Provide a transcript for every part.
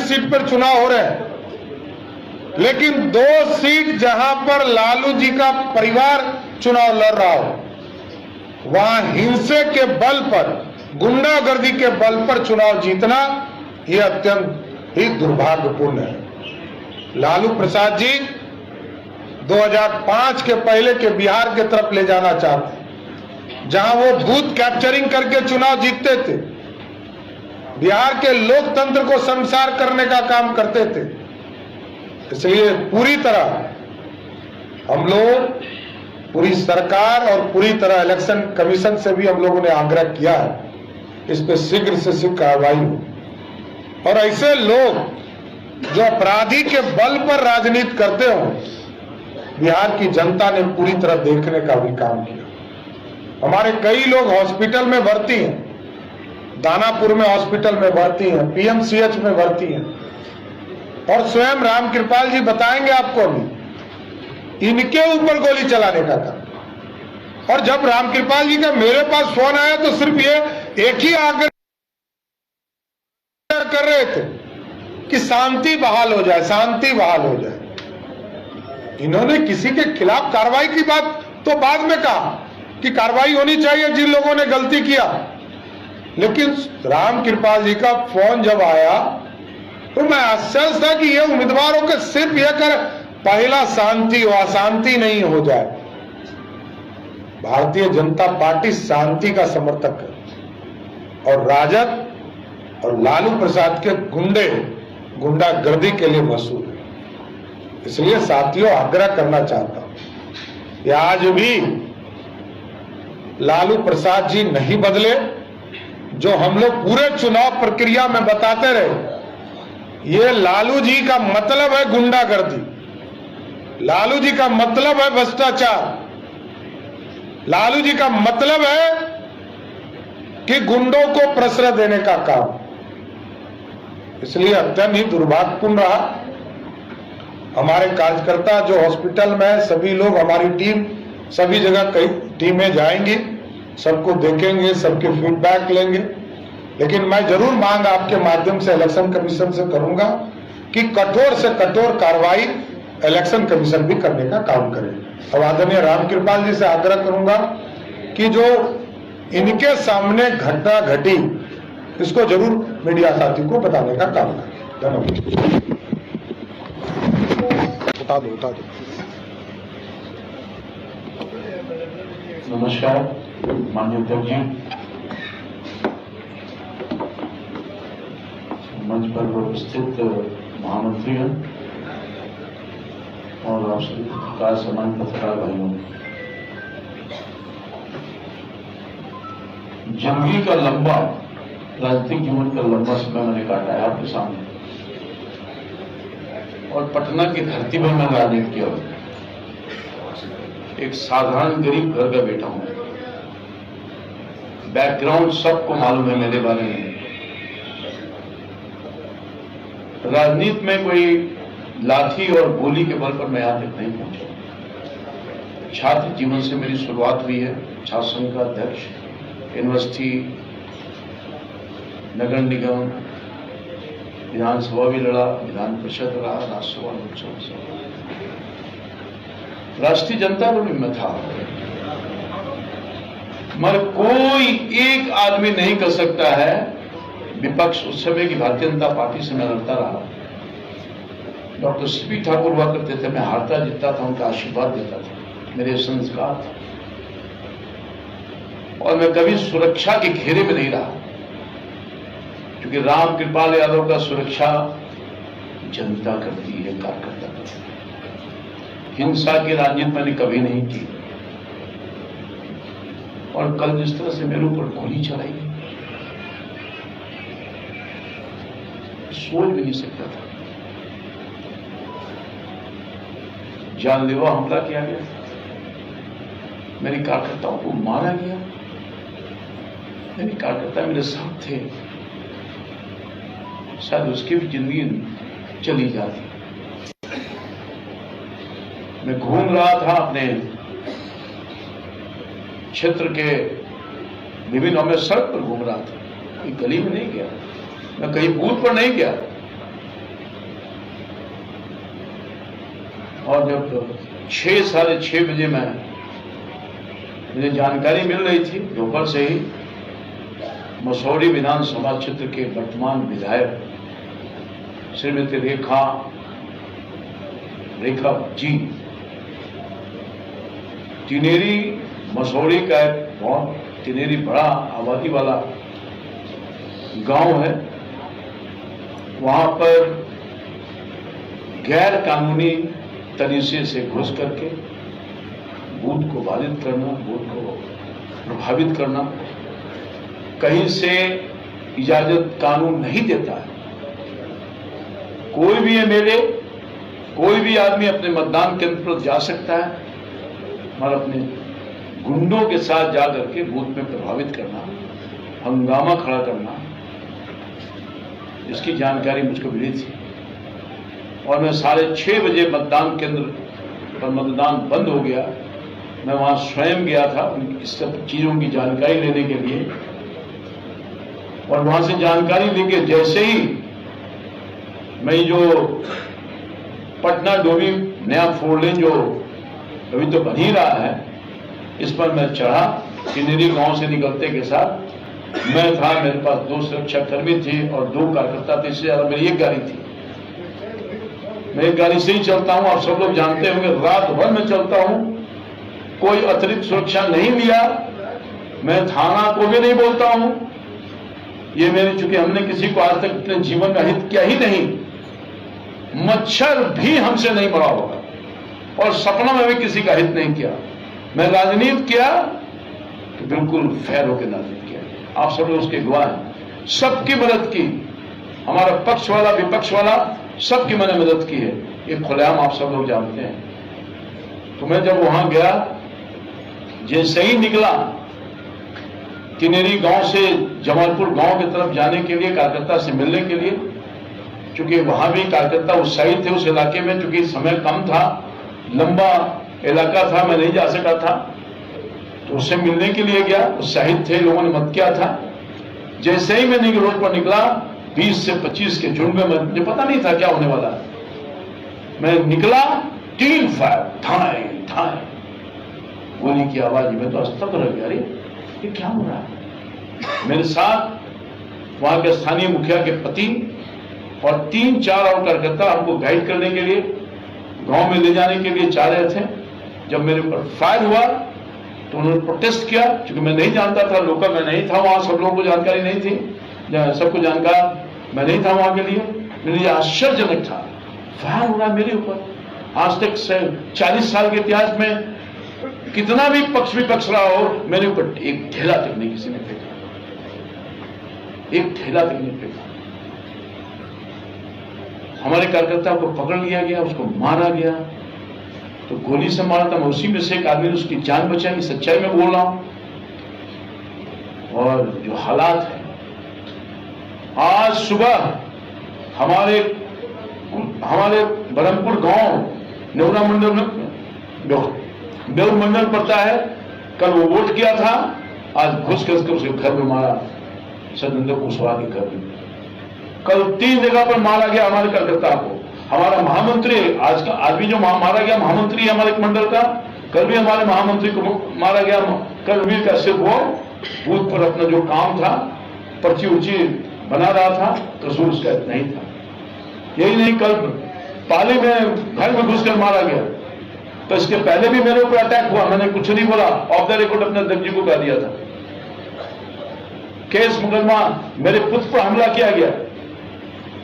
Seat पर चुनाव हो रहे हैं, लेकिन 2 सीट जहां पर लालू जी का परिवार चुनाव लड़ रहा हो, वहां हिंसे के बल पर, गुंडागर्दी के बल पर चुनाव जीतना यह अत्यंत ही दुर्भाग्यपूर्ण है। लालू प्रसाद जी 2005 के पहले के बिहार के तरफ ले जाना चाहते हैं, जहां वो बूथ कैप्चरिंग करके चुनाव जीतते थे, बिहार के लोकतंत्र को संसार करने का काम करते थे। इसलिए पूरी तरह हम लोग, पूरी सरकार और पूरी तरह इलेक्शन कमीशन से भी हम लोगों ने आग्रह किया है इस पे शीघ्र से शीघ्र कार्रवाई हो और ऐसे लोग जो अपराधी के बल पर राजनीति करते हो, बिहार की जनता ने पूरी तरह देखने का भी काम किया। हमारे कई लोग हॉस्पिटल में भर्ती हैं, दानापुर में हॉस्पिटल में भर्ती हैं, पीएमसीएच में भर्ती हैं, और स्वयं रामकृपाल जी बताएंगे आपको अभी, इनके ऊपर गोली चलाने का था। और जब रामकृपाल जी का मेरे पास फोन आया तो सिर्फ ये एक ही आग्रह कर रहे थे कि शांति बहाल हो जाए, शांति बहाल हो जाए। इन्होंने किसी के खिलाफ कार्रवाई की बात तो बाद में कहा कि कार्रवाई होनी चाहिए जिन लोगों ने गलती किया, लेकिन रामकृपाल जी का फोन जब आया तो मैं आश्चर्य था कि ये उम्मीदवारों के सिर्फ यह कर पहला शांति हो, अशांति नहीं हो जाए। भारतीय जनता पार्टी शांति का समर्थक है और राजद और लालू प्रसाद के गुंडागर्दी के लिए मशहूर है। इसलिए साथियों, आग्रह करना चाहता हूं कि आज भी लालू प्रसाद जी नहीं बदले। जो हम लोग पूरे चुनाव प्रक्रिया में बताते रहे, ये लालू जी का मतलब है गुंडागर्दी, लालू जी का मतलब है भ्रष्टाचार, लालू जी का मतलब है कि गुंडों को प्रश्रय देने का काम। इसलिए अत्यंत ही दुर्भाग्यपूर्ण रहा। हमारे कार्यकर्ता जो हॉस्पिटल में है, सभी लोग, हमारी टीम सभी जगह कई टीमें जाएंगी, सबको देखेंगे, सबके फीडबैक लेंगे। लेकिन मैं जरूर मांग आपके माध्यम से इलेक्शन कमीशन से करूंगा कि कठोर से कठोर कार्रवाई इलेक्शन कमीशन भी करने का काम करे। और आदरणीय रामकृपाल जी से आग्रह करूंगा कि जो इनके सामने घटना घटी, इसको जरूर मीडिया साथी को बताने का काम करें। धन्यवाद। उठा दो। नमस्कार माननीय अध्यक्ष जी, मंच पर उपस्थित महामंत्री हैं और आप सभी पत्रकार, सम्मानित पत्रकार भाइयों, जिंदगी का लंबा, राजनीतिक जीवन का लंबा समय मैंने काटा है आपके सामने, और पटना की धरती पर मैंने राजनीति किया। एक साधारण गरीब घर का बेटा हूं, बैकग्राउंड सबको मालूम है मेरे बारे में। राजनीति में कोई लाठी और गोली के बल पर मैं यहां तक नहीं पहुंचा। छात्र जीवन से मेरी शुरुआत हुई है, छात्र संघ का अध्यक्ष, यूनिवर्सिटी, नगर निगम, विधानसभा भी लड़ा, विधान परिषद लड़ा, राज्यसभा, लोकसभा, राष्ट्रीय जनता दल में मैं था। मगर कोई एक आदमी नहीं कर सकता है, विपक्ष उस समय की भारतीय जनता पार्टी से मैं लड़ता रहा। डॉक्टर सीपी ठाकुर हुआ करते थे, मैं हारता जीतता था, उनका आशीर्वाद देता था, मेरे संस्कार था। और मैं कभी सुरक्षा के घेरे में नहीं रहा, क्योंकि रामकृपाल यादव का सुरक्षा जनता करती है, कार्यकर्ता करती है। हिंसा की राजनीति मैंने कभी नहीं की। और कल जिस तरह से मेरे ऊपर गोली चलाई गई, सोच भी नहीं सकता था। जानलेवा हमला किया गया, मेरे कार्यकर्ताओं को मारा गया, मेरे कार्यकर्ता मेरे साथ थे, शायद उसकी भी जिंदगी चली जाती। मैं घूम रहा था अपने क्षेत्र के विभिन्न, मैं सड़क पर घूम रहा था, कोई गली में नहीं गया, मैं कहीं बूथ पर नहीं गया, और जब 6:30 बजे मुझे जानकारी मिल रही थी दोपहर से ही, मसौरी विधानसभा क्षेत्र के वर्तमान विधायक श्रीमती रेखा जी, टिनेरी मसौरी का एक बहुत टिनेरी बड़ा आबादी वाला गांव है, वहां पर गैर कानूनी तरीके से घुस करके बूथ को बाधित करना, बूथ को प्रभावित करना, कहीं से इजाजत कानून नहीं देता है। कोई भी एमएलए, कोई भी आदमी अपने मतदान केंद्र पर जा सकता है और अपने गुंडों के साथ जाकर के बूथ में प्रभावित करना, हंगामा खड़ा करना, इसकी जानकारी मुझको मिली थी। और मैं 6:30 बजे मतदान केंद्र पर मतदान बंद हो गया, मैं वहां स्वयं गया था इस सब चीजों की जानकारी लेने के लिए। और वहां से जानकारी लेके जैसे ही मैं जो पटना डोभी नया 4 लेन जो अभी तो बन ही रहा है, इस पर मैं चढ़ा। टिनेरी गांव से निकलते के साथ मैं था, मेरे पास 2 सुरक्षाकर्मी थे और 2 कार्यकर्ता थे, इससे ज्यादा मेरी एक गाड़ी थी। मैं एक गाड़ी से ही चलता हूं, आप सब लोग जानते होंगे, रात भर में चलता हूं, कोई अतिरिक्त सुरक्षा नहीं लिया, मैं थाना को भी नहीं बोलता हूं। ये मेरी, चूंकि हमने किसी को आज तक अपने जीवन में हित किया ही नहीं, मच्छर भी हमसे नहीं बड़ा होगा और सपना में भी किसी का हित नहीं किया। मैं राजनीति किया तो बिल्कुल फेयर होकर राजनीति किया, आप सब लोग उसके गवाह हैं। सबकी मदद की, हमारा पक्ष वाला विपक्ष वाला सबकी मैंने मदद की है, ये खुलेआम आप सब लोग जानते हैं। तो मैं जब वहां गया, जैसे ही निकला टिनेरी गांव से जमालपुर गांव की तरफ जाने के लिए, कार्यकर्ता से मिलने के लिए, चूंकि वहां भी कार्यकर्ता उत्साहित थे उस इलाके में, चूंकि समय कम था, लंबा इलाका था, मैं नहीं जा सका था, तो उससे मिलने के लिए गया। उत्साहित थे, लोगों ने मत किया था। जैसे ही मैं रोड पर निकला, 20 से 25 के झुंड में, मुझे पता नहीं था क्या होने वाला है। मैं निकला, 3 फायर, ठाए ठाए गोली की आवाज। में तो स्तब्ध रह गया, अरे ये क्या हो रहा है। मेरे साथ वहां के स्थानीय मुखिया के पति और 3-4 और कार्यकर्ता हमको गाइड करने के लिए, गांव में ले जाने के लिए चाह रहे थे। जब मेरे ऊपर फायर हुआ तो उन्होंने प्रोटेस्ट किया, क्योंकि मैं नहीं जानता था, लोकल मैं नहीं था वहां, सब लोगों को जानकारी नहीं थी, सबको जानकार मैं नहीं था वहां के लिए। मेरे लिए आश्चर्यजनक था, फायर हो रहा है मेरे ऊपर। आज तक 40 साल के इतिहास में कितना भी पक्ष विपक्ष रहा हो, मेरे ऊपर एक ढेला तक नहीं किसी ने फेंका, एक ढेला तक नहीं फेंका। हमारे कार्यकर्ता को पकड़ लिया गया, उसको मारा गया, तो गोली से मारा था। मैं उसी में से एक आदमी ने उसकी जान बचाई, सच्चाई में बोल रहा हूं। और जो हालात है, आज सुबह हमारे बरमपुर गांव नेवरा मंडल पड़ता है, कल वो वोट किया था, आज घुस कर उसके घर में मारा, सत्येंद्र कुशवाहा के घर में। कल 3 जगह पर मारा गया हमारे कार्यकर्ता को। हमारा महामंत्री, आज भी जो मारा गया महामंत्री हमारे मंडल का, कल भी हमारे महामंत्री को मारा गया। कल वीर का सिर्फ वो बूथ पर अपना जो काम था, पर्ची उर्ची बना रहा था, कसूर उसका इतना ही था। यही नहीं, कल पाली में घर में घुसकर मारा गया। तो इसके पहले भी मेरे ऊपर अटैक हुआ, मैंने कुछ नहीं बोला, ऑफ द रिकॉर्ड अपने अध्यक्ष जी को कह दिया था। केस मुकदमा, मेरे पुत्र पर हमला किया गया,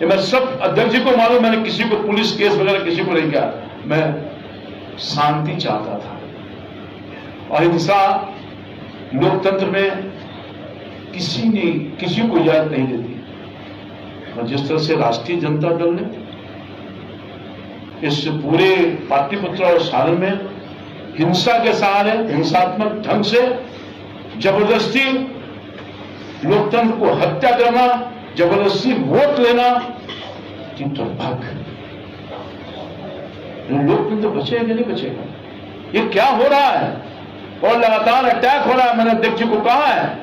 ये मैं सब अध्यक्ष जी को मालूम। मैंने किसी को पुलिस केस वगैरह किसी को नहीं किया, मैं शांति चाहता था। अहिंसा लोकतंत्र में किसी को इजाजत नहीं देती। और जिस तरह से राष्ट्रीय जनता दल ने इस पूरे पाटलिपुत्र और सारण में हिंसा के सहारे, हिंसात्मक ढंग से जबरदस्ती लोकतंत्र को हत्या करना, जबरदस्ती वोट लेना, कि दुर्भाग्य। लोकतंत्र बचेगा कि नहीं बचेगा? ये क्या हो रहा है? और लगातार अटैक हो रहा है। मैंने अध्यक्ष जी को कहा है,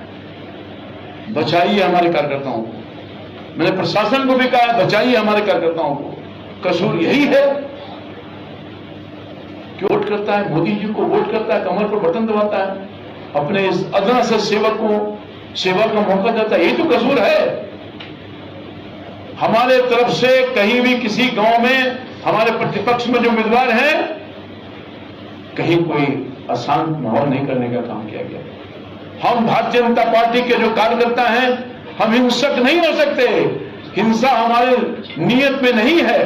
बचाइए हमारे कार्यकर्ताओं को। मैंने प्रशासन को भी कहा है, बचाइए हमारे कार्यकर्ताओं को। कसूर यही है क्यों वोट करता है? मोदी जी को वोट करता है, कमर पर बटन दबाता है, अपने इस अदना से सेवक को सेवा का मौका देता है। यही तो कसूर है। हमारे तरफ से कहीं भी किसी गांव में हमारे प्रतिपक्ष में जो उम्मीदवार हैं, कहीं कोई अशांत माहौल नहीं करने का काम किया गया। हम भारतीय जनता पार्टी के जो कार्यकर्ता हैं, हम हिंसक नहीं हो सकते। हिंसा हमारे नियत में नहीं है।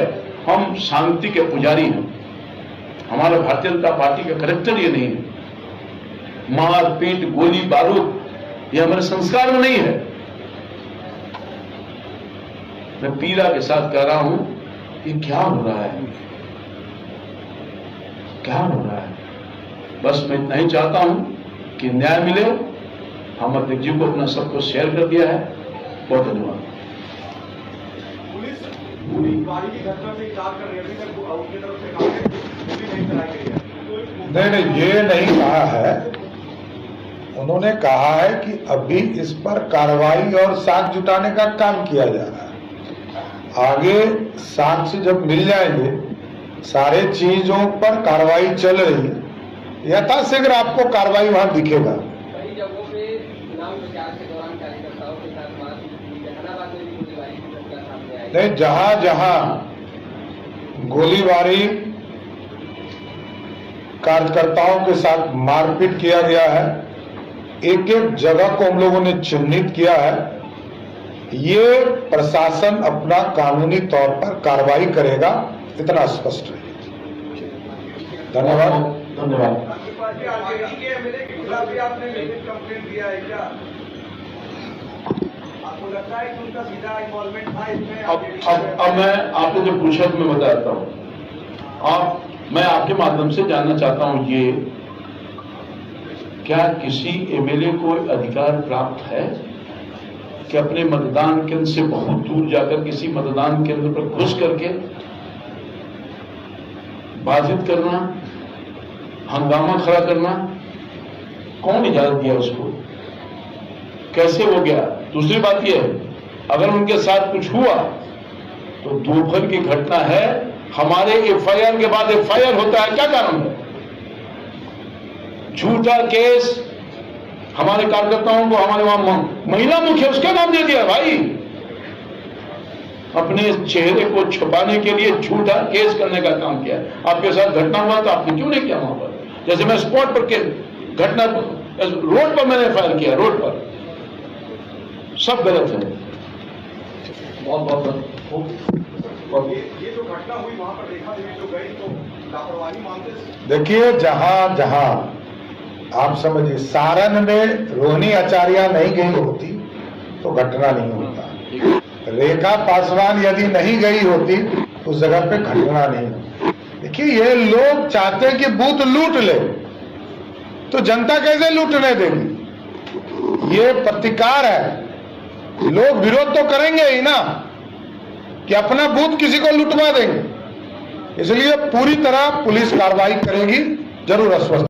हम शांति के पुजारी हैं। हमारा भारतीय जनता पार्टी का कैरेक्टर ये नहीं है। मार पीट गोली बारूद ये हमारे संस्कार में नहीं है। मैं पीड़ा के साथ कह रहा हूं, ये क्या हो रहा है, क्या हो रहा है? बस मैं इतना ही चाहता हूं कि न्याय मिले। हम अध्यक्ष जी को अपना सब कुछ शेयर कर दिया है। बहुत धन्यवाद। नहीं, ये नहीं कहा है। उन्होंने कहा है कि अभी इस पर कार्रवाई और साक्ष्य जुटाने का काम किया जा रहा है। आगे साक्ष्य जब मिल जाएंगे, सारे चीजों पर कार्रवाई चल रही है, यथाशीघ्र आपको कार्रवाई वहां दिखेगा। कई जगहों पे चुनाव प्रचार के दौरान कार्यकर्ताओं के साथ मारपीट हुई, जहानाबाद में भी गोलीबारी की घटना सामने आई। नहीं, जहां जहां गोलीबारी, कार्यकर्ताओं के साथ मारपीट किया गया है, एक एक जगह को हम लोगों ने चिन्हित किया है। ये प्रशासन अपना कानूनी तौर पर कार्रवाई करेगा, इतना स्पष्ट है। धन्यवाद। धन्यवाद। आपको लगता है कि उनका सीधा इन्वॉल्वमेंट था इसमें? अब मैं आपने जो पूछा तो मैं बताता हूं। मैं आपके माध्यम से जानना चाहता हूं, ये क्या किसी एमएलए को अधिकार प्राप्त है कि अपने मतदान केंद्र से बहुत दूर जाकर किसी मतदान केंद्र पर घुस करके बाधित करना, हंगामा खड़ा करना? कौन इजाजत दिया उसको? कैसे हो गया? दूसरी बात यह है, अगर उनके साथ कुछ हुआ तो दोपहर की घटना है। हमारे एफआईआर के बाद एफआईआर होता है, क्या कारण है? झूठा केस हमारे कार्यकर्ताओं को, हमारे वहां महिला मुखिया उसका नाम दे दिया। भाई, अपने चेहरे को छुपाने के लिए झूठा केस करने का काम किया। आपके साथ घटना हुआ तो आपने क्यों नहीं किया वहां पर? जैसे मैं स्पॉट पर घटना रोड पर मैंने एफआईआर किया, रोड पर। सब गलत है। बहुत ये जो घटना हुई वहां पर देखा देवी जो गई तो लापरवाही मानते। देखिए, जहां जहां आप समझिए, सारण में रोहिणी आचार्य नहीं गई होती तो घटना नहीं होता। रेखा पासवान यदि नहीं गई होती उस जगह पे घटना नहीं होती। देखिए, ये लोग चाहते हैं कि बूथ लूट ले, तो जनता कैसे लूटने देगी? ये प्रतिकार है। लोग विरोध तो करेंगे ही ना कि अपना बूथ किसी को लुटवा देंगे। इसलिए पूरी तरह पुलिस कार्रवाई करेगी, जरूर आश्वस्त।